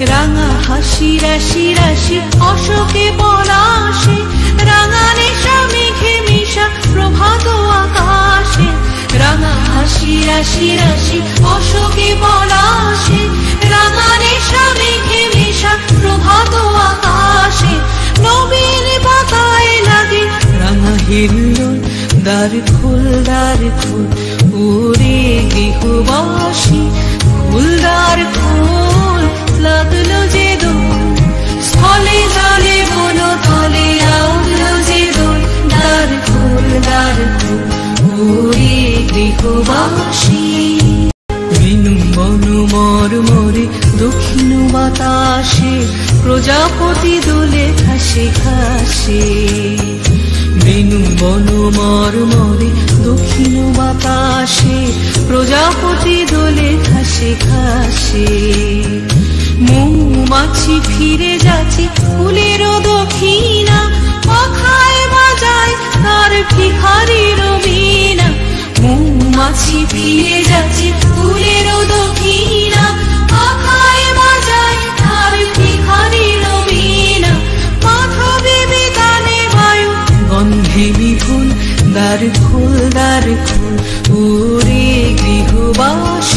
রাঙা হাসি রাশি রাশি অশোকে পলাশে, রাঙা নেশা মেঘে মিশা প্রভাত আকাশে। রাঙা হাসি রাশি রাশি অশোকে পলাশে, রাঙা নেশা মেঘে মিশা প্রভাত আকাশে। নবীন পাতায় লাগে রাঙা হিল্লোল, দ্বার খোল দ্বার খোল ওরে গৃহবাসী, খোল দ্বার খোল লাগলো যে দোল। স্থলে জলে বন তলে আউলো যে দোল, দ্বার খোল ওরে গৃহবাসী। বিনু বনু মর মরে দক্ষিণ বাতাসে, প্রজাপতি দোলে ঘাসে ঘাসে। বিনু বনু মর মরে দক্ষিণ বাতাসে, প্রজাপতি দোলে ঘাসে ঘাসে। মৌমাছি ফিরে যাচ্ছে ফুলের দক্ষিণা, পাখায় বাজায় তার ভিখারির বীণা। মৌমাছি ফিরে যাচ্ছে ফুলের দক্ষিণা, পাখায় বাজায় তার ভিখারির বীণা। মাধবী বিতানে বায়ু গন্ধে বিপুল, দ্বার খোল ওরে গৃহবাস।